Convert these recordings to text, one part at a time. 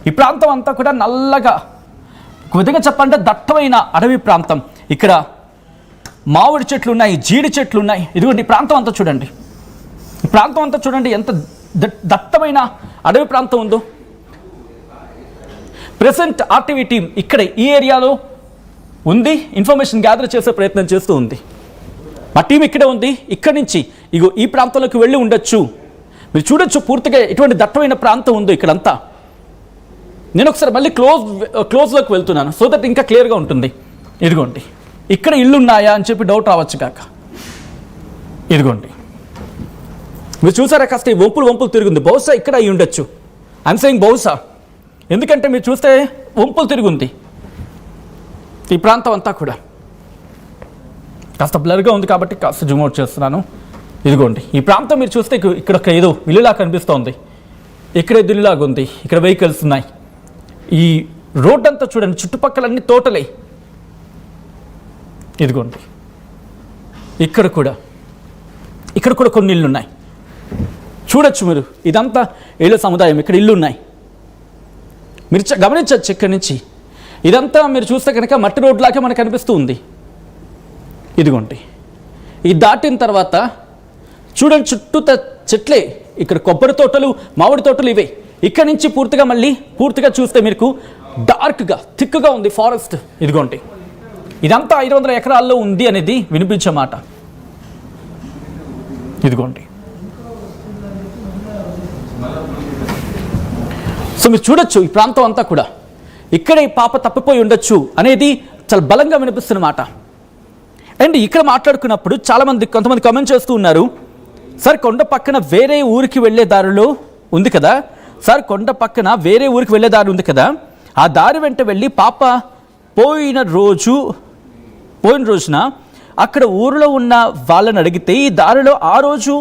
ఈ ప్రాంతం అంతా కూడా నల్లగా, ఒక విధంగా చెప్పాలంటే దట్టమైన అడవి ప్రాంతం. ఇక్కడ మామిడి చెట్లు ఉన్నాయి, జీడి చెట్లు ఉన్నాయి. ఇదిగోండి ఈ ప్రాంతం అంతా చూడండి, ఈ ప్రాంతం అంతా చూడండి ఎంత దట్టమైన అడవి ప్రాంతం ఉందో. ప్రెసెంట్ ఆర్టీవీ టీం ఇక్కడ ఈ ఏరియాలో ఉంది, ఇన్ఫర్మేషన్ గ్యాదర్ చేసే ప్రయత్నం చేస్తూ ఉంది. మా టీం ఇక్కడే ఉంది. ఇక్కడి నుంచి ఇగో ఈ ప్రాంతంలోకి వెళ్ళి ఉండొచ్చు. మీరు చూడొచ్చు పూర్తిగా ఎటువంటి దట్టమైన ప్రాంతం ఉందో ఇక్కడంతా. నేను ఒకసారి మళ్ళీ క్లోజ్లోకి వెళ్తున్నాను సో దట్ ఇంకా క్లియర్గా ఉంటుంది. ఇదిగోండి ఇక్కడ ఇల్లు ఉన్నాయా అని చెప్పి డౌట్ రావచ్చు కాక. ఇదిగోండి మీరు చూసారా, కాస్త ఈ వంపులు తిరుగుంది. బహుశా ఇక్కడ అయి ఉండొచ్చు. ఐఎమ్ సేయింగ్ బహుశా, ఎందుకంటే మీరు చూస్తే వంపులు తిరుగుంది ఈ ప్రాంతం అంతా కూడా. కాస్త బ్లర్గా ఉంది కాబట్టి కాస్త జూమ్ అవుట్ చేస్తున్నాను. ఇదిగోండి ఈ ప్రాంతం మీరు చూస్తే ఇక్కడ ఒక ఏదో ఇల్లులా కనిపిస్తోంది. ఇక్కడ ఇల్లులాగా ఉంది, ఇక్కడ వెహికల్స్ ఉన్నాయి. ఈ రోడ్ అంతా చూడండి, చుట్టుపక్కల అన్ని తోటలే. ఇదిగోండి ఇక్కడ కూడా కొన్ని ఇళ్ళు ఉన్నాయి. చూడొచ్చు మీరు, ఇదంతా ఇళ్ళ సముదాయం. ఇక్కడ ఇల్లు ఉన్నాయి, మీరు గమనించవచ్చు. ఇక్కడి నుంచి ఇదంతా మీరు చూస్తే కనుక మట్టి రోడ్లాగే మనకు కనిపిస్తూ ఉంది. ఇదిగోండి ఇది దాటిన తర్వాత చూడండి చుట్టూ చెట్లే. ఇక్కడ కొబ్బరి తోటలు, మామిడి తోటలు ఇవే. ఇక్కడ నుంచి పూర్తిగా చూస్తే మీకు డార్క్గా థిక్గా ఉంది ఫారెస్ట్. ఇదిగోండి ఇదంతా 500 ఎకరాల్లో ఉంది అనేది వినిపించే మాట. ఇదిగోండి సో మీరు చూడొచ్చు ఈ ప్రాంతం అంతా కూడా. ఇక్కడే పాప తప్పిపోయి ఉండొచ్చు అనేది చాలా బలంగా వినిపిస్తున్న మాట. అండ్ ఇక్కడ మాట్లాడుకున్నప్పుడు కొంతమంది కామెంట్ చేస్తూ ఉన్నారు, సార్ కొండ పక్కన వేరే ఊరికి వెళ్ళే దారిలో ఉంది కదా, సార్ కొండ పక్కన వేరే ఊరికి వెళ్ళే దారి ఉంది కదా, ఆ దారి వెంట వెళ్ళి పాప పోయిన రోజున అక్కడ ఊరిలో ఉన్న వాళ్ళని అడిగితే ఈ దారిలో ఆ రోజు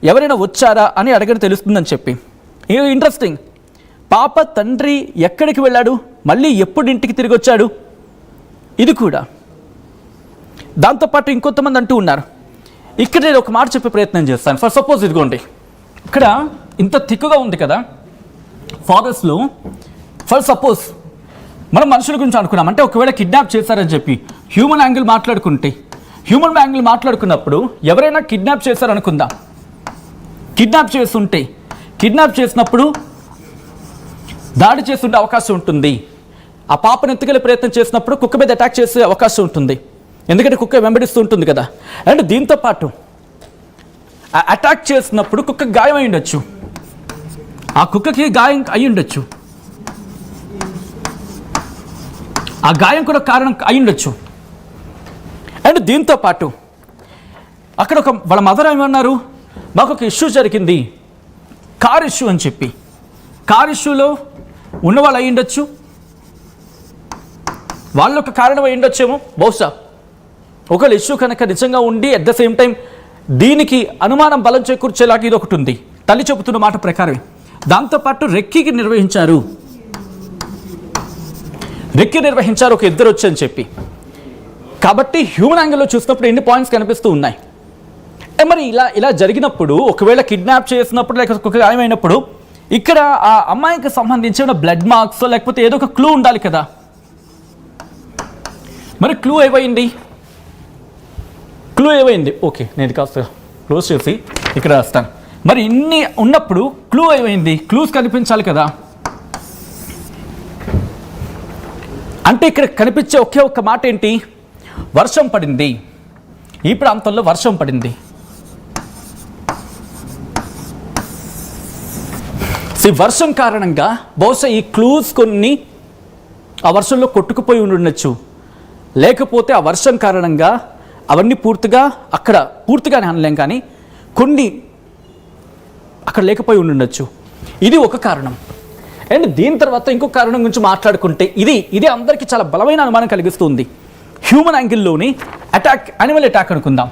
ఎవరైనా వచ్చారా అని అడగని తెలుస్తుందని చెప్పి. ఇంట్రెస్టింగ్. పాప తండ్రి ఎక్కడికి వెళ్ళాడు, మళ్ళీ ఎప్పుడు ఇంటికి తిరిగి వచ్చాడు, ఇది కూడా. దాంతోపాటు ఇంకొంతమంది అంటూ ఉన్నారు. ఇక్కడ నేను ఒక మాట చెప్పే ప్రయత్నం చేస్తాను. ఫర్ సపోజ్ ఇదిగోండి ఇక్కడ ఇంత థిక్గా ఉంది కదా ఫారెస్ట్లో. ఫర్ సపోజ్ మనం మనుషుల గురించి అనుకున్నాం అంటే ఒకవేళ కిడ్నాప్ చేశారని చెప్పి హ్యూమన్ యాంగిల్ మాట్లాడుకున్నప్పుడు ఎవరైనా కిడ్నాప్ చేశారనుకుందాం. కిడ్నాప్ చేసినప్పుడు దాడి చేస్తుండే అవకాశం ఉంటుంది. ఆ పాపను ఎత్తుకెళ్ళే ప్రయత్నం చేసినప్పుడు కుక్క మీద అటాక్ చేసే అవకాశం ఉంటుంది, ఎందుకంటే కుక్క వెంబడిస్తూ ఉంటుంది కదా. అండ్ దీంతో పాటు అటాక్ చేసినప్పుడు కుక్క గాయం అయి ఉండొచ్చు, ఆ కుక్కకి గాయం అయి ఉండొచ్చు, ఆ గాయం కూడా కారణం అయి ఉండొచ్చు. అండ్ దీంతో పాటు అక్కడ వాళ్ళ మదర్ ఏమన్నారు, మాకు ఒక ఇష్యూ జరిగింది, కార్ ఇష్యూ అని చెప్పి. కార్ ఇష్యూలో ఉన్నవాళ్ళు అయి ఉండొచ్చు, వాళ్ళు ఒక కారణం అయి ఉండొచ్చేమో బహుశా. ఒకవేళ ఇష్యూ కనుక నిజంగా ఉండి అట్ ద సేమ్ టైం దీనికి అనుమానం బలం చేకూర్చేలాగా ఇది ఒకటి ఉంది తల్లి చెబుతున్న మాట ప్రకారమే. దాంతోపాటు రెక్కి నిర్వహించారు, ఒక ఇద్దరు వచ్చి అని చెప్పి. కాబట్టి హ్యూమన్ యాంగిల్లో చూసినప్పుడు ఎన్ని పాయింట్స్ కనిపిస్తూ ఉన్నాయి. మరి ఇలా జరిగినప్పుడు ఒకవేళ కిడ్నాప్ చేసినప్పుడు లేకపోతే ఒక గాయమైనప్పుడు ఇక్కడ ఆ అమ్మాయికి సంబంధించిన బ్లడ్ మార్క్స్ లేకపోతే ఏదో ఒక క్లూ ఉండాలి కదా. మరి క్లూ ఏమైంది? ఓకే, నేను కాస్త క్లోజ్ చేసి ఇక్కడ రాస్తాను. మరి ఇన్ని ఉన్నప్పుడు క్లూ ఏమైంది? క్లూస్ కనిపించాలి కదా. అంటే ఇక్కడ కనిపించే ఒకే ఒక్క మాట ఏంటి? వర్షం పడింది, ఈ ప్రాంతంలో వర్షం పడింది. వర్షం కారణంగా బహుశా ఈ క్లూస్ కొన్ని ఆ వర్షంలో కొట్టుకుపోయి ఉండొచ్చు, లేకపోతే ఆ వర్షం కారణంగా అవన్నీ పూర్తిగానే అనలేం కానీ కొన్ని అక్కడ లేకపోయి ఉండొచ్చు. ఇది ఒక కారణం. అండ్ దీని తర్వాత ఇంకొక కారణం గురించి మాట్లాడుకుంటే ఇది అందరికీ చాలా బలమైన అనుమానం కలిగిస్తుంది. హ్యూమన్ యాంగిల్లోని యానిమల్ అటాక్ అనుకుందాం.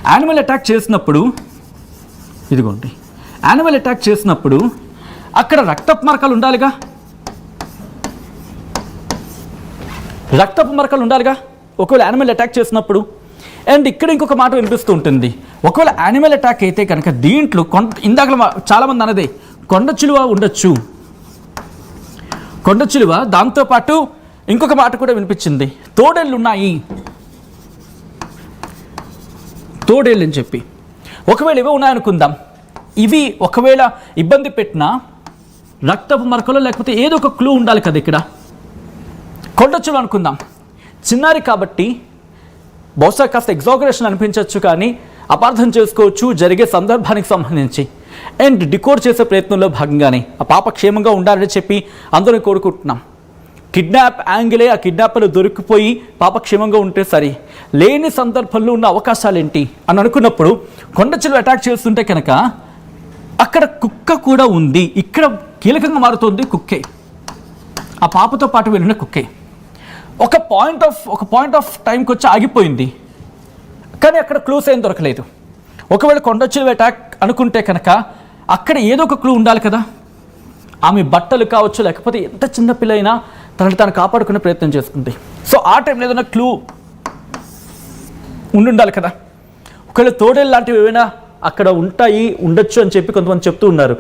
యానిమల్ అటాక్ చేసినప్పుడు ఇదిగోండి, యానిమల్ అటాక్ చేసినప్పుడు అక్కడ రక్తపు మరకలు ఉండాలిగా, ఒకవేళ యానిమల్ అటాక్ చేసినప్పుడు. అండ్ ఇక్కడ ఇంకొక మాట వినిపిస్తూ ఉంటుంది, ఒకవేళ యానిమల్ అటాక్ అయితే కనుక దీంట్లో ఇందాక చాలామంది అన్నదే కొండ చిలువ ఉండొచ్చు. కొండ చిలువ, దాంతోపాటు ఇంకొక మాట కూడా వినిపించింది, తోడేళ్ళు ఉన్నాయి, తోడేళ్ళు అని చెప్పి. ఒకవేళ ఇవే ఉన్నాయనుకుందాం, ఇవి ఒకవేళ ఇబ్బంది పెట్టినా రక్తపు మరకలో లేకపోతే ఏదో ఒక క్లూ ఉండాలి కదా ఇక్కడ. కొండ చిలువ అనుకుందాం, చిన్నారి కాబట్టి బహుశా కాస్త ఎగ్జాగరేషన్ అనిపించవచ్చు, కానీ అపార్థం చేసుకోవచ్చు జరిగే సందర్భానికి సంబంధించి. అండ్ డికోడ్ చేసే ప్రయత్నంలో భాగంగానే ఆ పాప క్షేమంగా ఉండాలని చెప్పి అందరం కోరుకుంటున్నాం. కిడ్నాప్ యాంగిలే, ఆ కిడ్నాపర్లు దొరికిపోయి పాప క్షేమంగా ఉంటే సరే, లేని సందర్భంలో ఉన్న అవకాశాలు ఏంటి అని అనుకున్నప్పుడు కొండ చిలువ అటాక్ చేస్తుంటే కనుక అక్కడ కుక్క కూడా ఉంది. ఇక్కడ కీలకంగా మారుతుంది కుక్కే, ఆ పాపతో పాటు వెళ్ళిన కుక్కే. ఒక పాయింట్ ఆఫ్ టైంకి వచ్చి ఆగిపోయింది, కానీ అక్కడ క్లూస్ ఏం దొరకలేదు. ఒకవేళ కొండ చిలువ అటాక్ అనుకుంటే కనుక అక్కడ ఏదో ఒక క్లూ ఉండాలి కదా. ఆమె బట్టలు కావచ్చు, లేకపోతే ఎంత చిన్న పిల్ల అయినా తనని తాను కాపాడుకునే ప్రయత్నం చేస్తుంది. సో ఆ టైంలో ఏదైనా క్లూ ఉండాలి కదా. ఒకవేళ తోడేళ్ళు లాంటివి ఏమైనా అక్కడ ఉండొచ్చు అని చెప్పి కొంతమంది చెప్తూ ఉన్నారు.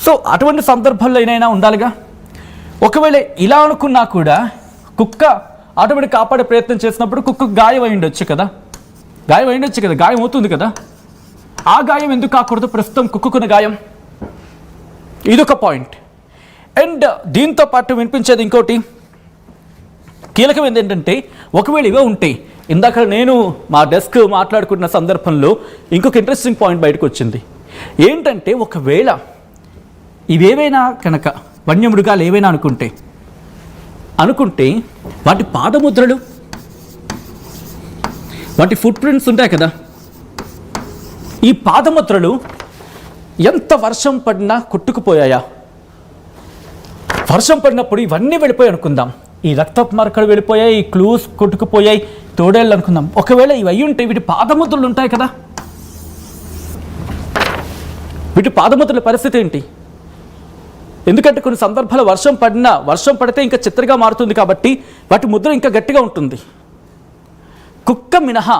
సో అటువంటి సందర్భంలో ఏదైనా ఉండాలిగా. ఒకవేళ ఇలా అనుకున్నా కూడా కుక్క ఆటోమేటిక్ కాపాడే ప్రయత్నం చేసినప్పుడు కుక్క గాయం అయి ఉండొచ్చు కదా, గాయం అవుతుంది కదా. ఆ గాయం ఎందుకు కాకూడదు? ప్రస్తుతం కుక్కున్న గాయం, ఇదొక పాయింట్. అండ్ దీంతో పాటు వినిపించేది ఇంకోటి కీలకమైనది ఏంటంటే, ఒకవేళ ఇవే ఉంటే, ఇందాక నేను మా డెస్క్ మాట్లాడుకున్న సందర్భంలో ఇంకొక ఇంట్రెస్టింగ్ పాయింట్ బయటకు వచ్చింది. ఏంటంటే ఒకవేళ ఇవేవైనా కనుక వన్యమృగాలు ఏవైనా అనుకుంటే వాటి పాదముద్రలు, వాటి ఫుట్ ప్రింట్స్ ఉంటాయి కదా, ఈ పాదముద్రలు ఎంత వర్షం పడినా కొట్టుకుపోయాయా? వర్షం పడినప్పుడు ఇవన్నీ వెళ్ళిపోయాయి అనుకుందాం, ఈ రక్తపు మరకలు వెళ్ళిపోయాయి, ఈ క్లూస్ కొట్టుకుపోయాయి, తోడేళ్ళు అనుకుందాం. ఒకవేళ ఇవి అయ్యి ఉంటే వీటి పాదముద్రలు ఉంటాయి కదా, వీటి పాదముద్రల పరిస్థితి ఏంటి? ఎందుకంటే కొన్ని సందర్భాలు వర్షం పడితే ఇంకా చిత్రగా మారుతుంది కాబట్టి వాటి ముద్ర ఇంకా గట్టిగా ఉంటుంది. కుక్క మినహా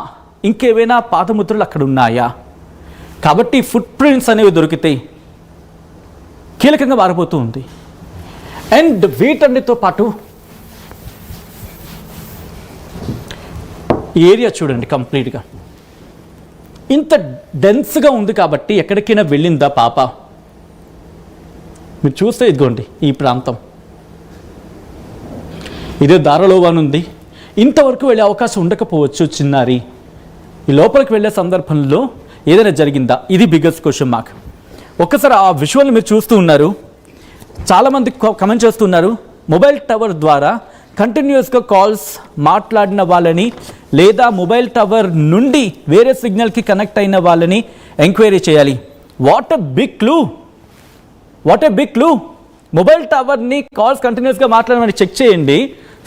ఇంకేవైనా పాదముద్రలు అక్కడ ఉన్నాయా? కాబట్టి ఫుట్ ప్రింట్స్ అనేవి దొరికితే కీలకంగా మారిపోతూ ఉంది. అండ్ వీటన్నిటితో పాటు ఏరియా చూడండి, కంప్లీట్గా ఇంత డెన్స్గా ఉంది కాబట్టి ఎక్కడికైనా వెళ్ళిందా పాప? మీరు చూస్తే ఇదిగోండి ఈ ప్రాంతం, ఇదే దారలోవాన్ ఉంది. ఇంతవరకు వెళ్ళే అవకాశం ఉండకపోవచ్చు చిన్నారి. ఈ లోపలికి వెళ్ళే సందర్భంలో ఏదైనా జరిగిందా? ఇది బిగ్గెస్ట్ క్వశ్చన్ మార్క్. ఒక్కసారి ఆ విజువల్ని మీరు చూస్తూ ఉన్నారు, చాలామంది కమెంట్ చేస్తున్నారు, మొబైల్ టవర్ ద్వారా కంటిన్యూస్గా కాల్స్ మాట్లాడిన వాళ్ళని లేదా మొబైల్ టవర్ నుండి వేరే సిగ్నల్కి కనెక్ట్ అయిన వాళ్ళని ఎంక్వైరీ చేయాలి. What a big clue. Mobile టవర్ని కాల్స్ కంటిన్యూస్గా మాట్లాడమని చెక్ చేయండి,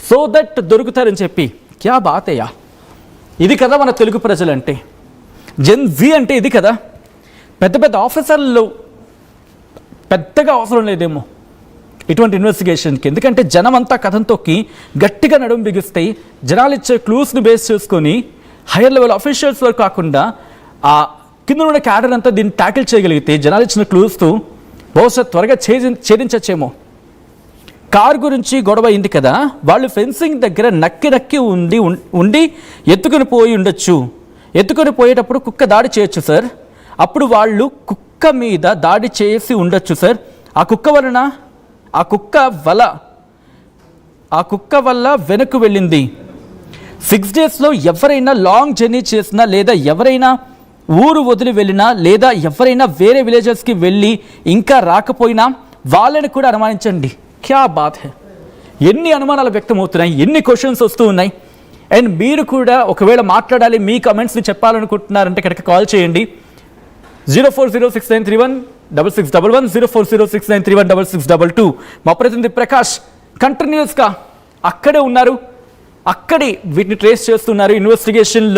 సో దట్ దొరుకుతారని చెప్పి. క్యా బాతయ్యా, ఇది కదా మన తెలుగు ప్రజలంటే, జెన్ జీ అంటే ఇది కదా. పెద్ద ఆఫీసర్లు పెద్దగా అవసరం లేదేమో ఇటువంటి ఇన్వెస్టిగేషన్కి, ఎందుకంటే జనం అంతా కథంతోకి గట్టిగా నడుము బిగిస్తాయి. జనాలు ఇచ్చే క్లూస్ని బేస్ చేసుకొని హైయర్ లెవెల్ ఆఫీషియల్స్ వరకు కాకుండా ఆ కింద ఉన్న క్యాడర్ అంతా దీన్ని ట్యాకిల్ చేయగలిగితే జనాలు ఇచ్చిన క్లూస్తో బహుశా త్వరగా ఛేదించచ్చేమో. కారు గురించి గొడవ అయింది కదా, వాళ్ళు ఫెన్సింగ్ దగ్గర నక్కి ఉండి ఎత్తుకొని పోయి ఉండొచ్చు. ఎత్తుకొని పోయేటప్పుడు కుక్క దాడి చేయొచ్చు సార్, అప్పుడు వాళ్ళు కుక్క మీద దాడి చేసి ఉండొచ్చు సార్. ఆ కుక్క వల్ల వెనక్కు వెళ్ళింది. 6 daysలో ఎవరైనా లాంగ్ జర్నీ చేసినా లేదా ఎవరైనా ఊరు వదిలి వెళ్ళినా లేదా ఎవరైనా వేరే విలేజెస్కి వెళ్ళి ఇంకా రాకపోయినా వాళ్ళని కూడా అనుమానించండి. క్యా బాత్ హై. ఎన్ని అనుమానాలు వ్యక్తమవుతున్నాయి, ఎన్ని క్వశ్చన్స్ వస్తూ ఉన్నాయి. అండ్ మీరు కూడా ఒకవేళ మాట్లాడాలి, మీ కమెంట్స్ని చెప్పాలనుకుంటున్నారంటే కనుక కాల్ చేయండి 0406931661 0406931662. మా ప్రతినిధి ప్రకాష్ కంటిన్యూస్గా అక్కడే ఉన్నారు, అక్కడే వీటిని ట్రేస్ చేస్తున్నారు ఇన్వెస్టిగేషన్లో.